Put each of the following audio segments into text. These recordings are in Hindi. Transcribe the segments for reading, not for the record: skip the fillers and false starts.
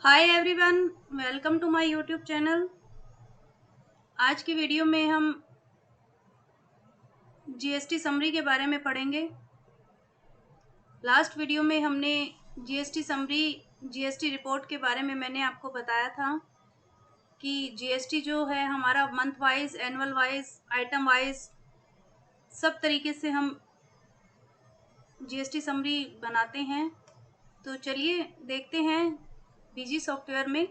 Hi everyone, welcome to my YouTube channel. आज की वीडियो में हम जीएसटी समरी के बारे में पढ़ेंगे। लास्ट वीडियो में हमने जीएसटी समरी, जीएसटी रिपोर्ट के बारे में मैंने आपको बताया था कि जीएसटी जो है हमारा month wise, annual wise, item wise सब तरीके से हम जीएसटी समरी बनाते हैं। तो चलिए देखते हैं बीजी सॉफ्टवेयर में।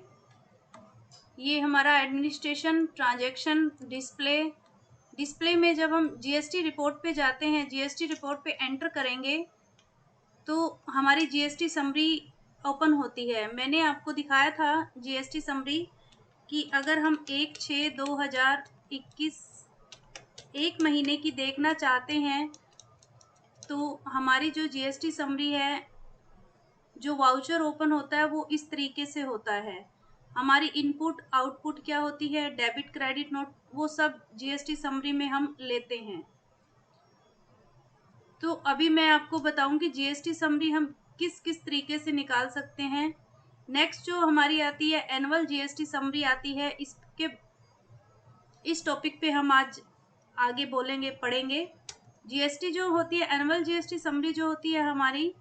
ये हमारा एडमिनिस्ट्रेशन, ट्रांजैक्शन, डिस्प्ले में जब हम जीएसटी रिपोर्ट पे जाते हैं, जीएसटी रिपोर्ट पे एंटर करेंगे तो हमारी जीएसटी समरी ओपन होती है। मैंने आपको दिखाया था जीएसटी समरी कि अगर हम 1/6/2021 एक महीने की देखना चाहते हैं तो हमारी जो जीएसटी समरी है, जो वाउचर ओपन होता है वो इस तरीके से होता है। हमारी इनपुट आउटपुट क्या होती है, डेबिट क्रेडिट नोट, वो सब जीएसटी समरी में हम लेते हैं। तो अभी मैं आपको बताऊंगी जीएसटी समरी हम किस किस तरीके से निकाल सकते हैं। नेक्स्ट जो हमारी आती है एनुअल जीएसटी समरी आती है। इस टॉपिक पे हम आज आगे बोलेंगे, पढ़ेंगे। जीएसटी जो होती है, एनुअल जीएसटी समरी जो होती है हमारी,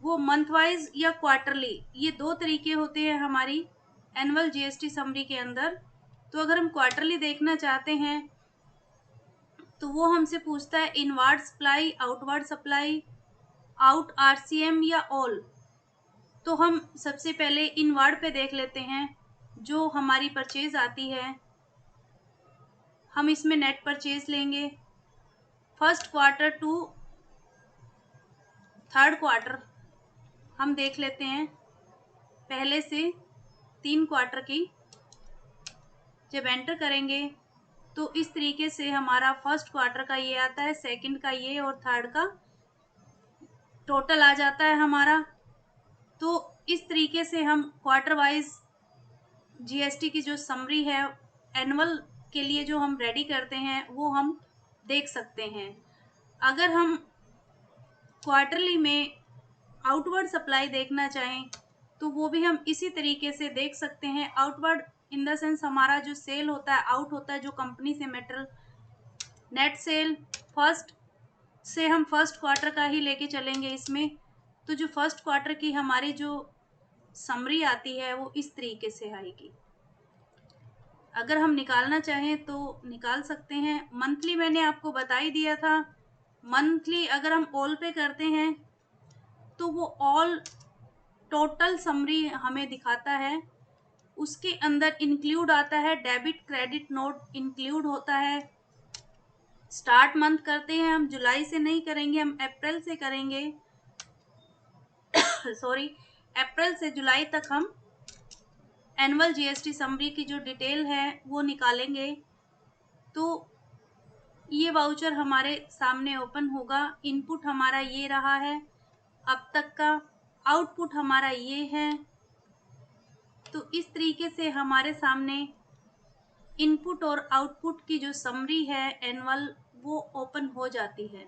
वो मंथ वाइज या क्वार्टरली, ये दो तरीके होते हैं हमारी एनुअल जीएसटी समरी के अंदर। तो अगर हम क्वार्टरली देखना चाहते हैं तो वो हमसे पूछता है inward supply, outward supply, out RCM या ऑल। तो हम सबसे पहले इनवर्ड पे देख लेते हैं। जो हमारी परचेज आती है, हम इसमें नेट परचेज लेंगे first quarter to third quarter. हम देख लेते हैं पहले से 3 क्वार्टर की। जब एंटर करेंगे तो इस तरीके से हमारा फर्स्ट क्वार्टर का ये आता है, सेकंड का ये और थर्ड का टोटल आ जाता है हमारा। तो इस तरीके से हम क्वार्टर वाइज जीएसटी की जो समरी है एनुअल के लिए जो हम रेडी करते हैं वो हम देख सकते हैं। अगर हम क्वार्टरली में आउटवर्ड सप्लाई देखना चाहें तो वो भी हम इसी तरीके से देख सकते हैं। आउटवर्ड इन द सेंस हमारा जो सेल होता है, आउट होता है जो कंपनी से मेटेरियल, नेट सेल फर्स्ट से हम फर्स्ट क्वार्टर का ही लेके चलेंगे इसमें। तो जो फर्स्ट क्वार्टर की हमारी जो समरी आती है वो इस तरीके से आएगी। अगर हम निकालना चाहें तो निकाल सकते हैं। मंथली मैंने आपको बता ही दिया था। मंथली अगर हम ऑल पे करते हैं तो वो ऑल टोटल समरी हमें दिखाता है। उसके अंदर इंक्लूड आता है डेबिट क्रेडिट नोट, इंक्लूड होता है। स्टार्ट मंथ करते हैं हम, जुलाई से नहीं करेंगे, हम अप्रैल से करेंगे। सॉरी, अप्रैल से जुलाई तक हम एनुअल जीएसटी समरी की जो डिटेल है वो निकालेंगे। तो ये वाउचर हमारे सामने ओपन होगा। इनपुट हमारा ये रहा है अब तक का, आउटपुट हमारा ये है। तो इस तरीके से हमारे सामने इनपुट और आउटपुट की जो समरी है एनुअल, वो ओपन हो जाती है।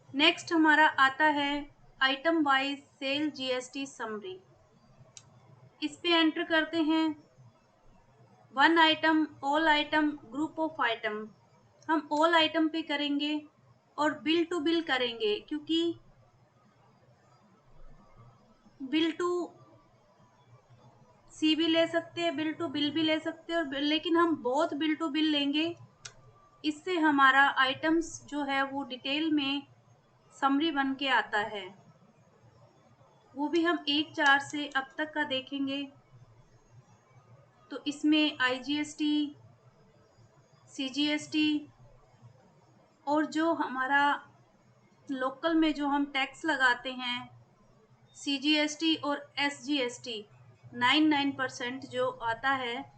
नेक्स्ट हमारा आता है item wise sale GST summary. इस पे एंटर करते हैं। One item, all item, group of item. हम ऑल आइटम पे करेंगे और बिल टू बिल करेंगे, क्योंकि बिल टू सी भी ले सकते हैं, बिल टू बिल भी ले सकते हैं, और लेकिन हम बहुत बिल टू बिल लेंगे। इससे हमारा आइटम्स जो है वो डिटेल में समरी बन के आता है। वो भी हम 1/4 से अब तक का देखेंगे। तो इसमें आईजीएसटी, सीजीएसटी और जो हमारा लोकल में जो हम टैक्स लगाते हैं, सीजीएसटी और एसजीएसटी 9% जो आता है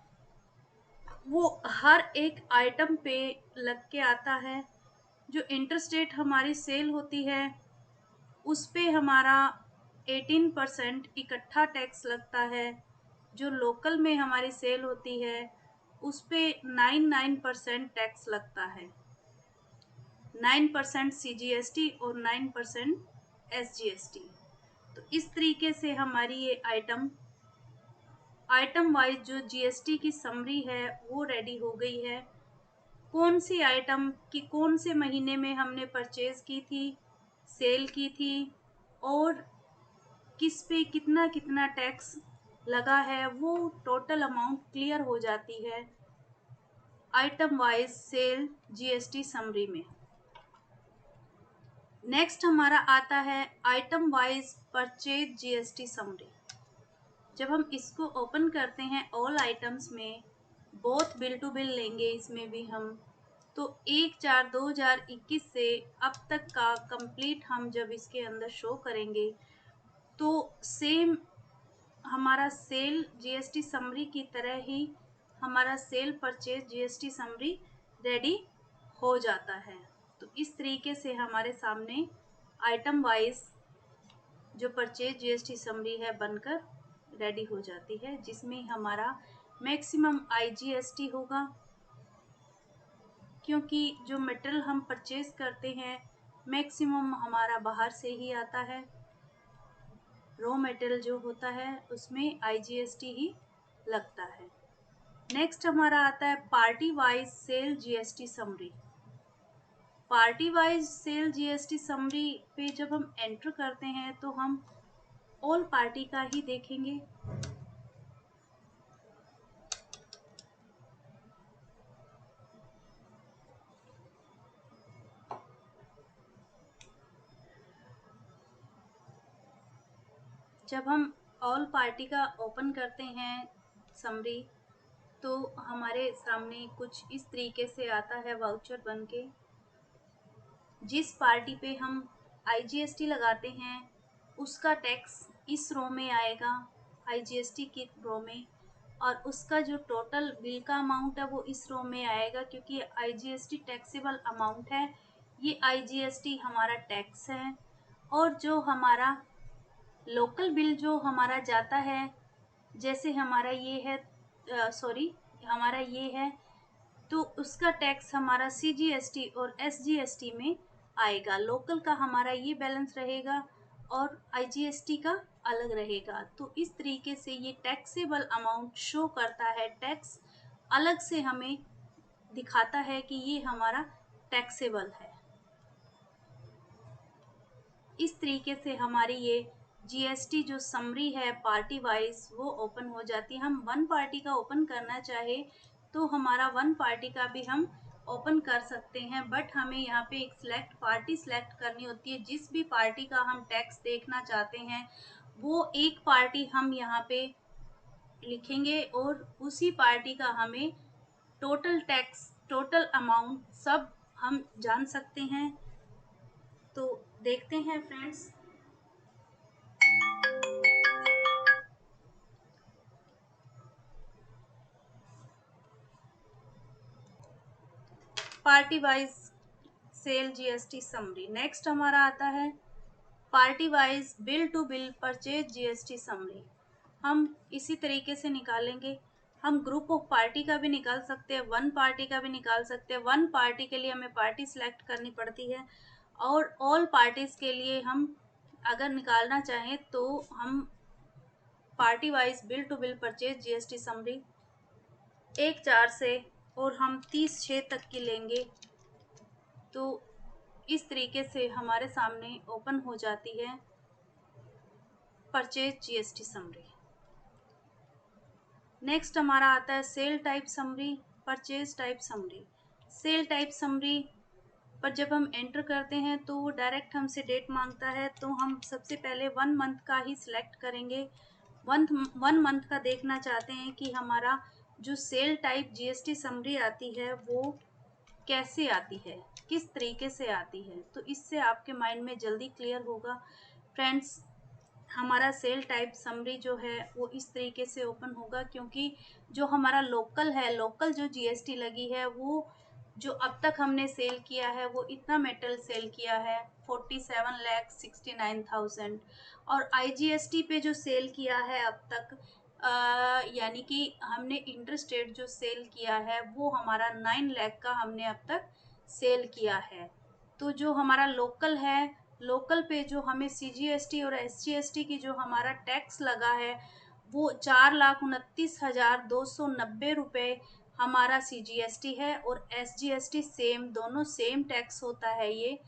वो हर एक आइटम पे लग के आता है। जो इंटरस्टेट हमारी सेल होती है उस पे हमारा 18% इकट्ठा टैक्स लगता है। जो लोकल में हमारी सेल होती है उस पे 9% टैक्स लगता है। 9% सीजीएसटी और 9% एसजीएसटी। तो तो इस तरीके से हमारी ये आइटम वाइज जो जीएसटी की समरी है वो रेडी हो गई है। कौन सी आइटम की कौन से महीने में हमने परचेज की थी, सेल की थी, और किस पे कितना कितना टैक्स लगा है, वो टोटल अमाउंट क्लियर हो जाती है item wise sale GST summary में। नेक्स्ट हमारा आता है item wise purchase GST summary. जब हम इसको ओपन करते हैं ऑल आइटम्स में, बोथ बिल टू बिल लेंगे इसमें भी हम, तो 1/4/2021 से अब तक का कंप्लीट हम जब इसके अंदर शो करेंगे तो सेम हमारा सेल जीएसटी समरी की तरह ही हमारा cell purchase GST summary ready हो जाता है। तो इस तरीके से हमारे सामने आइटम वाइज जो परचेज जीएसटी समरी है बनकर रेडी हो जाती है, जिसमें हमारा मैक्सिमम आईजीएसटी होगा, क्योंकि जो मटेरियल हम परचेज करते हैं मैक्सिमम हमारा बाहर से ही आता है। रॉ मटेरियल जो होता है उसमें आईजीएसटी ही लगता है। नेक्स्ट हमारा आता है party wise sale GST summary. Party wise sale GST summary पे जब हम एंटर करते हैं तो हम ऑल पार्टी का ही देखेंगे। जब हम ऑल पार्टी का ओपन करते हैं समरी तो हमारे सामने कुछ इस तरीके से आता है वाउचर बन के। जिस पार्टी पे हम आईजीएसटी लगाते हैं उसका टैक्स इस रो में आएगा, आईजीएसटी की रो में, और उसका जो टोटल बिल का अमाउंट है वो इस रो में आएगा, क्योंकि आईजीएसटी टैक्सेबल अमाउंट है, ये आईजीएसटी हमारा टैक्स है। और जो हमारा लोकल बिल जो हमारा जाता है, जैसे हमारा ये है हमारा ये है, तो उसका टैक्स हमारा सीजीएसटी और एसजीएसटी में आएगा। लोकल का हमारा ये बैलेंस रहेगा और आईजीएसटी का अलग रहेगा। तो इस तरीके से ये टैक्सेबल अमाउंट शो करता है, टैक्स अलग से हमें दिखाता है कि ये हमारा टैक्सेबल है। इस तरीके से हमारी ये जीएसटी जो समरी है पार्टी वाइज वो ओपन हो जाती है। हम वन पार्टी का ओपन करना चाहे तो हमारा वन पार्टी का भी हम ओपन कर सकते हैं, बट हमें यहाँ पे एक पार्टी सिलेक्ट करनी होती है। जिस भी पार्टी का हम टैक्स देखना चाहते हैं वो एक पार्टी हम यहाँ पे लिखेंगे और उसी पार्टी का हमें टोटल टैक्स, टोटल अमाउंट सब हम जान सकते हैं। तो देखते हैं friends. Party wise sale GST summary. Next हमारा आता है party wise bill to bill purchase GST summary. हम इसी तरीके से निकालेंगे। हम ग्रुप ऑफ पार्टी का भी निकाल सकते हैं, वन पार्टी का भी निकाल सकते हैं। वन पार्टी के लिए हमें पार्टी सिलेक्ट करनी पड़ती है और ऑल पार्टीज के लिए हम अगर निकालना चाहें तो हम party wise bill to bill purchase GST summary 1/4 से और हम 30/6 तक की लेंगे। तो इस तरीके से हमारे सामने ओपन हो जाती है परचेज जीएसटी समरी। नेक्स्ट हमारा आता है sale type summary, purchase type summary. Sale type summary पर जब हम एंटर करते हैं तो वो डायरेक्ट हमसे डेट मांगता है, तो हम सबसे पहले 1 मंथ का ही सिलेक्ट करेंगे। 1 मंथ का देखना चाहते हैं कि हमारा जो सेल टाइप जीएसटी समरी आती है वो कैसे आती है, किस तरीके से आती है। तो इससे आपके माइंड में जल्दी क्लियर होगा फ्रेंड्स। हमारा सेल टाइप समरी जो है वो इस तरीके से ओपन होगा, क्योंकि जो हमारा लोकल है, लोकल जो जीएसटी लगी है वो जो अब तक हमने सेल किया है वो इतना मेटल सेल किया है 47,69,000, और आईजीएसटी पे जो सेल किया है अब तक यानी कि हमने इंटरस्टेट जो सेल किया है वो हमारा 9 लाख का हमने अब तक सेल किया है। तो जो हमारा लोकल है लोकल पे जो हमें CGST और SGST की जो हमारा टैक्स लगा है वो 4,29,290 रुपये हमारा CGST है, और SGST सेम, दोनों सेम टैक्स होता है ये।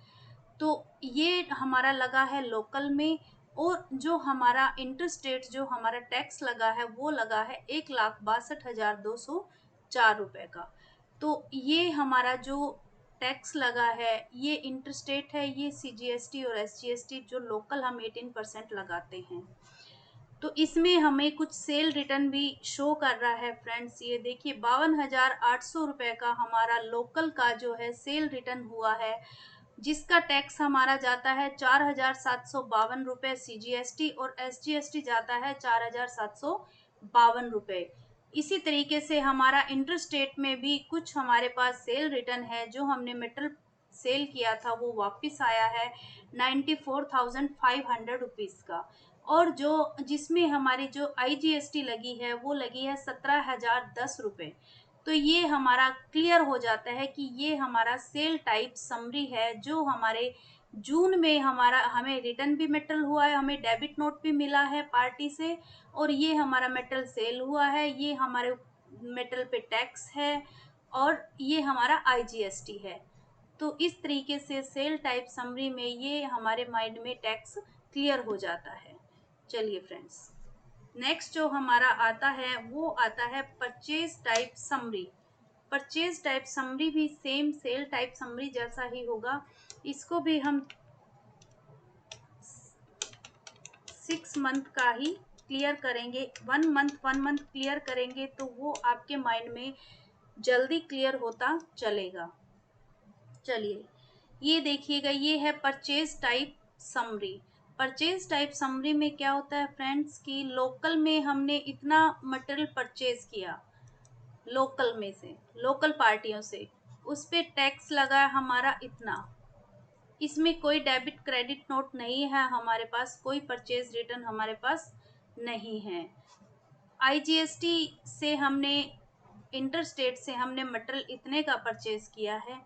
तो ये हमारा लगा है लोकल में, और जो हमारा इंटरस्टेट जो हमारा टैक्स लगा है वो लगा है 1,62,204 रुपये का। तो ये हमारा जो टैक्स लगा है ये इंटरस्टेट है, ये CGST और SGST जो लोकल हम 18% लगाते हैं। तो इसमें हमें कुछ सेल रिटर्न भी शो कर रहा है फ्रेंड्स। ये देखिए 52,800 रुपये का हमारा लोकल का जो है सेल रिटर्न हुआ है, जिसका टैक्स हमारा जाता है 4,752 रुपये CGST, और SGST जाता है 4,752 रुपये। इसी तरीके से हमारा इंटरस्टेट में भी कुछ हमारे पास सेल रिटर्न है, जो हमने मेटल सेल किया था वो वापस आया है 94,500 रुपीज़ का, और जो जिसमें हमारी जो IGST लगी है वो लगी है 17,010 रुपये। तो ये हमारा क्लियर हो जाता है कि ये हमारा सेल टाइप समरी है, जो हमारे जून में हमारा हमें रिटर्न भी मेटल हुआ है, हमें डेबिट नोट भी मिला है पार्टी से, और ये हमारा मेटल सेल हुआ है, ये हमारे मेटल पे टैक्स है, और ये हमारा IGST है। तो इस तरीके से सेल टाइप समरी में ये हमारे माइंड में टैक्स क्लियर हो जाता है। चलिए फ्रेंड्स, नेक्स्ट जो हमारा आता है वो आता है purchase type summary. Purchase type summary भी सेम सेल टाइप समरी जैसा ही होगा। इसको भी हम 6 मंथ का ही क्लियर करेंगे, 1 मंथ क्लियर करेंगे तो वो आपके माइंड में जल्दी क्लियर होता चलेगा। चलिए, ये देखिएगा, ये है purchase type summary. Purchase type summary में क्या होता है फ्रेंड्स कि लोकल में हमने इतना मटेरियल परचेज किया, लोकल में से, लोकल पार्टियों से, उस पे टैक्स लगा हमारा इतना। इसमें कोई डेबिट क्रेडिट नोट नहीं है हमारे पास, कोई परचेज रिटर्न हमारे पास नहीं है। IGST से हमने, इंटरस्टेट से हमने मटेरियल इतने का परचेज किया है,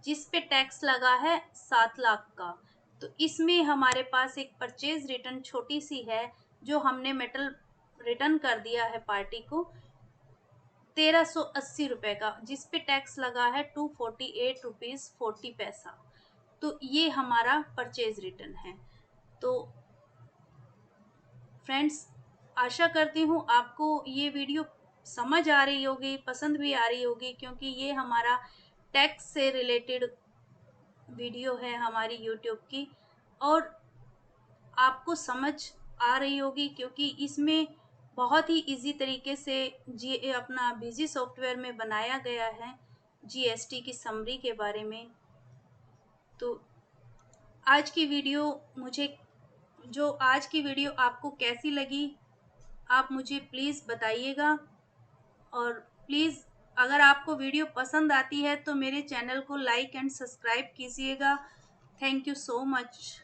जिस पे टैक्स लगा है 7 लाख का। तो इसमें हमारे पास एक परचेज रिटर्न छोटी सी है, जो हमने मेटल रिटर्न कर दिया है पार्टी को 1,380 रुपये का, जिस पे टैक्स लगा है 248 रुपीज़ 40 पैसा। तो ये हमारा परचेज रिटर्न है। तो फ्रेंड्स, आशा करती हूँ आपको ये वीडियो समझ आ रही होगी, पसंद भी आ रही होगी, क्योंकि ये हमारा टैक्स से रिलेटेड वीडियो है हमारी यूट्यूब की, और आपको समझ आ रही होगी क्योंकि इसमें बहुत ही इजी तरीके से जी अपना बिजी सॉफ्टवेयर में बनाया गया है GST की समरी के बारे में। तो आज की वीडियो आज की वीडियो आपको कैसी लगी, आप मुझे प्लीज़ बताइएगा, और प्लीज़ अगर आपको वीडियो पसंद आती है तो मेरे चैनल को लाइक एंड सब्सक्राइब कीजिएगा। Thank you so much.